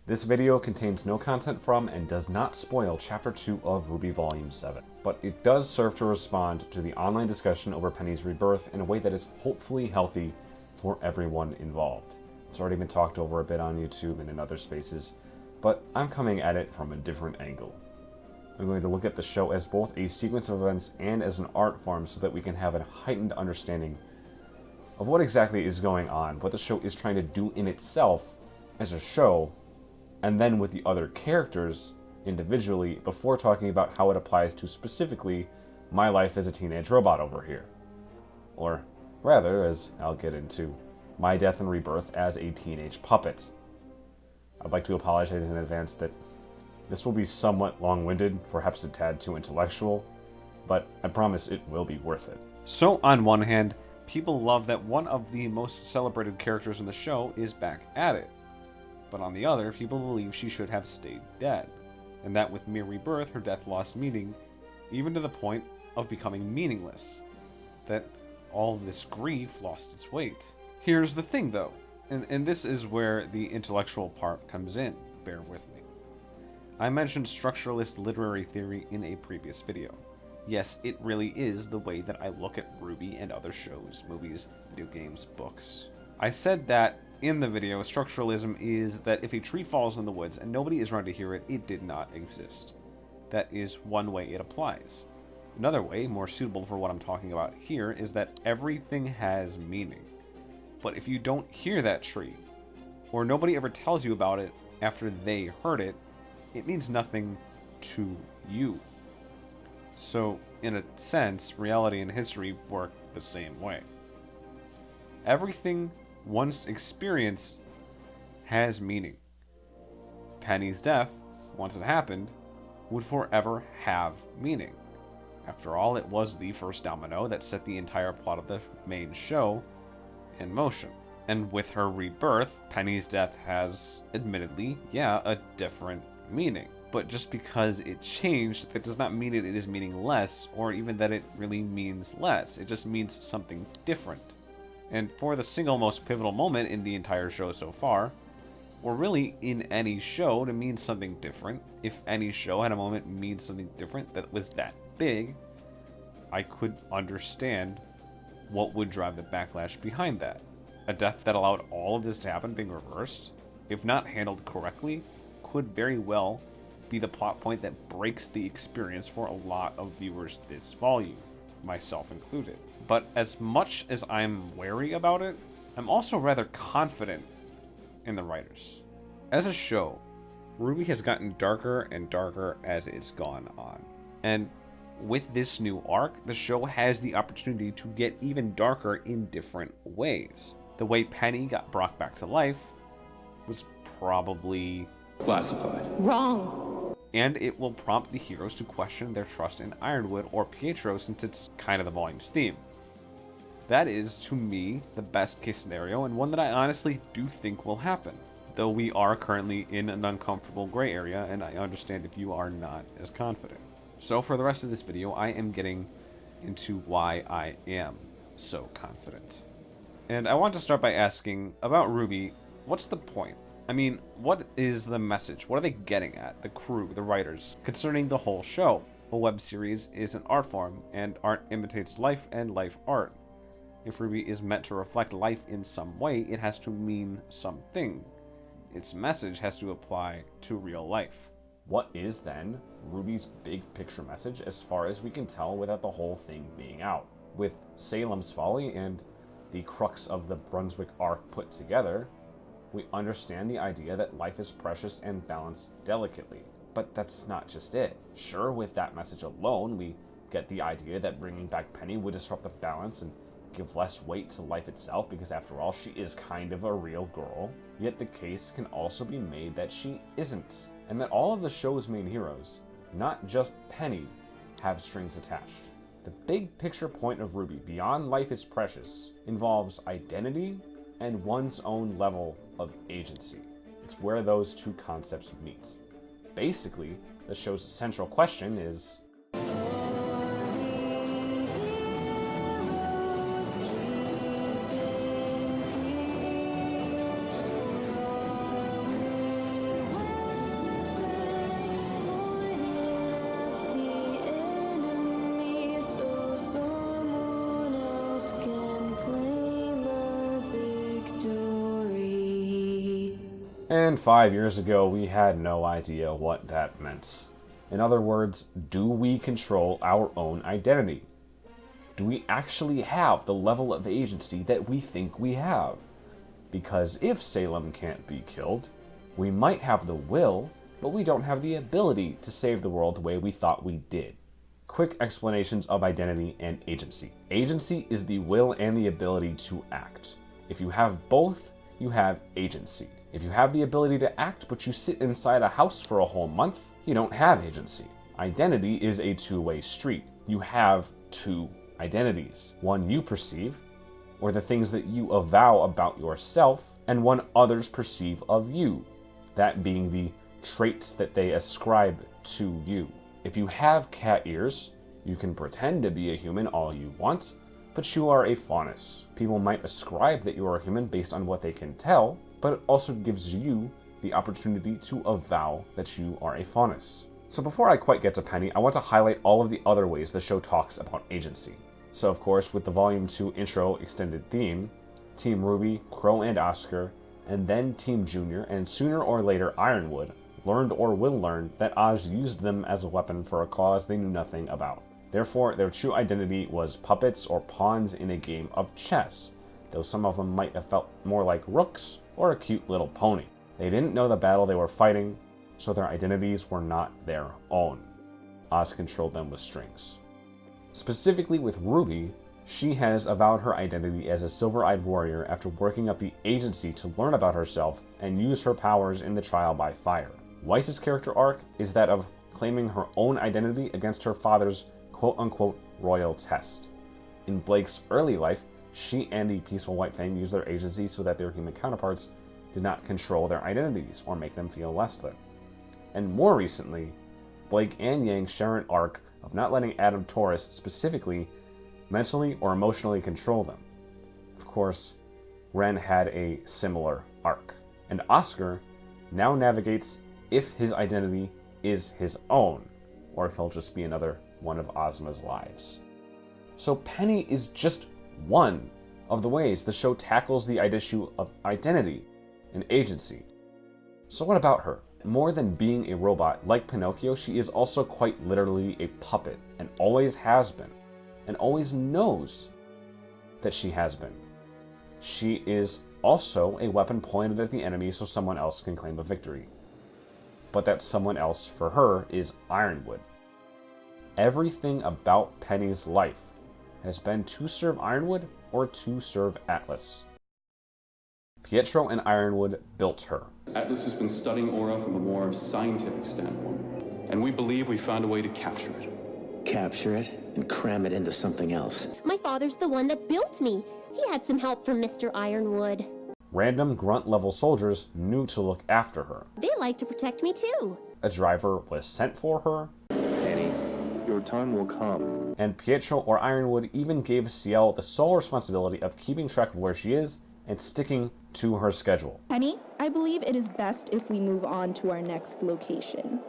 This video contains no content from and does not spoil Chapter 2 of RWBY Volume 7, but it does serve to respond to the online discussion over Penny's rebirth in a way that is hopefully healthy for everyone involved. It's already been talked over a bit on YouTube and in other spaces, but I'm coming at it from a different angle. I'm going to look at the show as both a sequence of events and as an art form so that we can have a heightened understanding of what exactly is going on, what the show is trying to do in itself as a show, and then with the other characters individually before talking about how it applies to specifically my life as a teenage robot over here. Or rather, as I'll get into, my death and rebirth as a teenage puppet. I'd like to apologize in advance that this will be somewhat long-winded, perhaps a tad too intellectual, but I promise it will be worth it. So on one hand, people love that one of the most celebrated characters in the show is back at it. But on the other, people believe she should have stayed dead, and that with mere rebirth, her death lost meaning, even to the point of becoming meaningless. That all this grief lost its weight. Here's the thing though, and this is where the intellectual part comes in, bear with me. I mentioned structuralist literary theory in a previous video. Yes, it really is the way that I look at RWBY and other shows, movies, video games, books. I said that in the video, structuralism is that if a tree falls in the woods and nobody is around to hear it, it did not exist. That is one way it applies. Another way, more suitable for what I'm talking about here, is that everything has meaning. But if you don't hear that tree, or nobody ever tells you about it after they heard it, it means nothing to you. So, in a sense, reality and history work the same way. Everything once experienced has meaning. Penny's death, once it happened, would forever have meaning. After all, it was the first domino that set the entire plot of the main show in motion. And with her rebirth, Penny's death has, admittedly, a different meaning. But just because it changed, that does not mean it is meaningless, or even that it really means less. It just means something different. And for the single most pivotal moment in the entire show so far, or really in any show to mean something different, if any show had a moment mean something different that was that big, I could understand what would drive the backlash behind that. A death that allowed all of this to happen being reversed, if not handled correctly, could very well be the plot point that breaks the experience for a lot of viewers this volume, myself included. But as much as I'm wary about it, I'm also rather confident in the writers. As a show, RWBY has gotten darker and darker as it's gone on. And with this new arc, the show has the opportunity to get even darker in different ways. The way Penny got brought back to life was probably classified. Wrong. And it will prompt the heroes to question their trust in Ironwood or Pietro, since it's kind of the volume's theme. That is, to me, the best case scenario, and one that I honestly do think will happen. Though we are currently in an uncomfortable gray area, and I understand if you are not as confident. So for the rest of this video, I am getting into why I am so confident. And I want to start by asking, about RWBY, what's the point? I mean, what is the message? What are they getting at, the crew, the writers, concerning the whole show? A web series is an art form, and art imitates life and life art. If RWBY is meant to reflect life in some way, it has to mean something. Its message has to apply to real life. What is then RWBY's big picture message as far as we can tell without the whole thing being out? With Salem's Folly and the crux of the Brunswick arc put together, we understand the idea that life is precious and balanced delicately. But that's not just it. Sure, with that message alone, we get the idea that bringing back Penny would disrupt the balance and give less weight to life itself, because after all, she is kind of a real girl. Yet the case can also be made that she isn't, and that all of the show's main heroes, not just Penny, have strings attached. The big picture point of RWBY, beyond life is precious, involves identity and one's own level of agency. It's where those two concepts meet. Basically, the show's central question is, And 5 years ago, we had no idea what that meant. In other words, do we control our own identity? Do we actually have the level of agency that we think we have? Because if Salem can't be killed, we might have the will, but we don't have the ability to save the world the way we thought we did. Quick explanations of identity and agency. Agency is the will and the ability to act. If you have both, you have agency. If you have the ability to act, but you sit inside a house for a whole month, you don't have agency. Identity is a two-way street. You have two identities. One you perceive, or the things that you avow about yourself, and one others perceive of you, that being the traits that they ascribe to you. If you have cat ears, you can pretend to be a human all you want, but you are a faunus. People might ascribe that you are a human based on what they can tell, but it also gives you the opportunity to avow that you are a faunus. So before I quite get to Penny, I want to highlight all of the other ways the show talks about agency. So of course, with the Volume 2 intro extended theme, Team RWBY, Crow and Oscar, and then Team Junior, and sooner or later Ironwood, learned or will learn that Oz used them as a weapon for a cause they knew nothing about. Therefore, their true identity was puppets or pawns in a game of chess, though some of them might have felt more like rooks or a cute little pony. They didn't know the battle they were fighting, so their identities were not their own. Oz controlled them with strings. Specifically with RWBY, she has avowed her identity as a silver-eyed warrior after working up the agency to learn about herself and use her powers in the trial by fire. Weiss's character arc is that of claiming her own identity against her father's quote-unquote royal test. In Blake's early life, she and the Peaceful White Fang used their agency so that their human counterparts did not control their identities or make them feel less than. And more recently, Blake and Yang share an arc of not letting Adam Taurus specifically mentally or emotionally control them. Of course, Ren had a similar arc. And Oscar now navigates if his identity is his own, or if he'll just be another one of Ozma's lives. So Penny is just one of the ways the show tackles the issue of identity and agency. So what about her? More than being a robot, like Pinocchio, she is also quite literally a puppet, and always has been, and always knows that she has been. She is also a weapon pointed at the enemy so someone else can claim a victory. But that someone else, for her, is Ironwood. Everything about Penny's life has been to serve Ironwood or to serve Atlas. Pietro and Ironwood built her. Atlas has been studying Aura from a more scientific standpoint, and we believe we found a way to capture it. Capture it and cram it into something else. My father's the one that built me. He had some help from Mr. Ironwood. Random grunt-level soldiers knew to look after her. They like to protect me too. A driver was sent for her. Penny, your time will come. And Pietro or Ironwood even gave Ciel the sole responsibility of keeping track of where she is and sticking to her schedule. Penny, I believe it is best if we move on to our next location.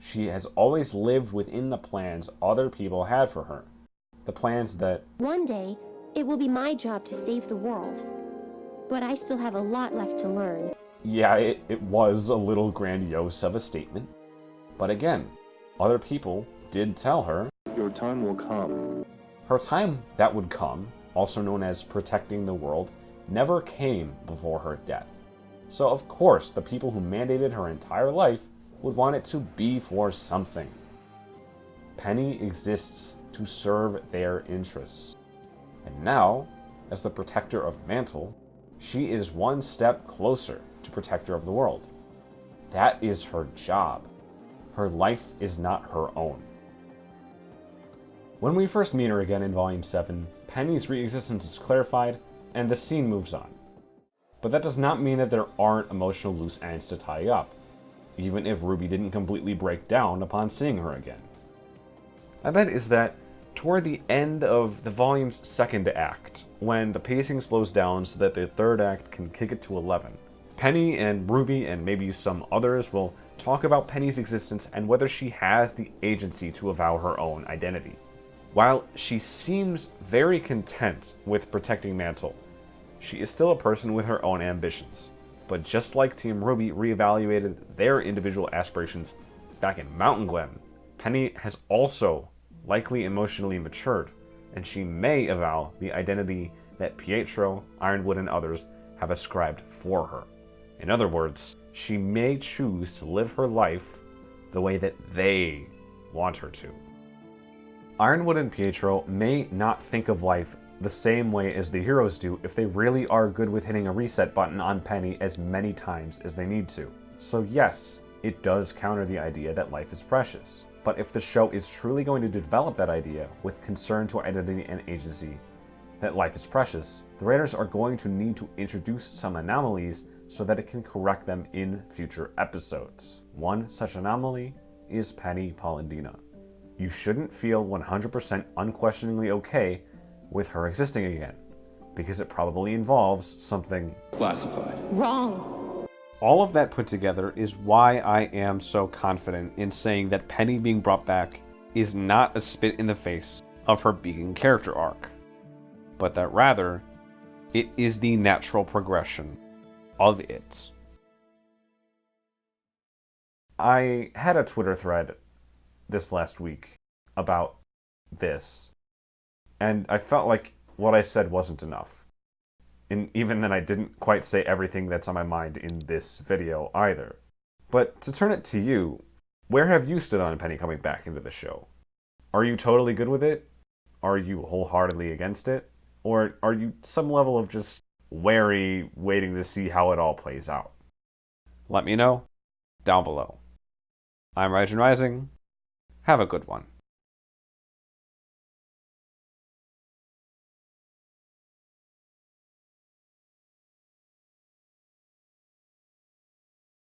She has always lived within the plans other people had for her. The plans that... One day, it will be my job to save the world. But I still have a lot left to learn. Yeah, it was a little grandiose of a statement. But again, other people did tell her... Your time will come. Her time that would come, also known as protecting the world, never came before her death. So of course, the people who mandated her entire life would want it to be for something. Penny exists to serve their interests. And now, as the protector of Mantle, she is one step closer to protector of the world. That is her job. Her life is not her own. When we first meet her again in Volume 7, Penny's re-existence is clarified, and the scene moves on. But that does not mean that there aren't emotional loose ends to tie up, even if RWBY didn't completely break down upon seeing her again. And that is that toward the end of the volume's second act, when the pacing slows down so that the third act can kick it to 11, Penny and RWBY and maybe some others will talk about Penny's existence and whether she has the agency to avow her own identity. While she seems very content with protecting Mantle, she is still a person with her own ambitions. But But just like Team RWBY reevaluated their individual aspirations back in Mountain Glen, Penny has also likely emotionally matured, and she may avow the identity that Pietro, Ironwood, and others have ascribed for her. In other words, she may choose to live her life the way that they want her to. Ironwood and Pietro may not think of life the same way as the heroes do if they really are good with hitting a reset button on Penny as many times as they need to. So yes, it does counter the idea that life is precious. But if the show is truly going to develop that idea with concern to identity and agency, that life is precious, the writers are going to need to introduce some anomalies so that it can correct them in future episodes. One such anomaly is Penny Polendina. You shouldn't feel 100% unquestioningly okay with her existing again, because it probably involves something Classified. Wrong. All of that put together is why I am so confident in saying that Penny being brought back is not a spit in the face of her being character arc, but that rather, it is the natural progression of it. I had a Twitter thread this last week about this, and I felt like what I said wasn't enough. And even then I didn't quite say everything that's on my mind in this video either. But to turn it to you, where have you stood on Penny coming back into the show? Are you totally good with it? Are you wholeheartedly against it? Or are you some level of just wary, waiting to see how it all plays out? Let me know down below. I'm Rising. Have a good one.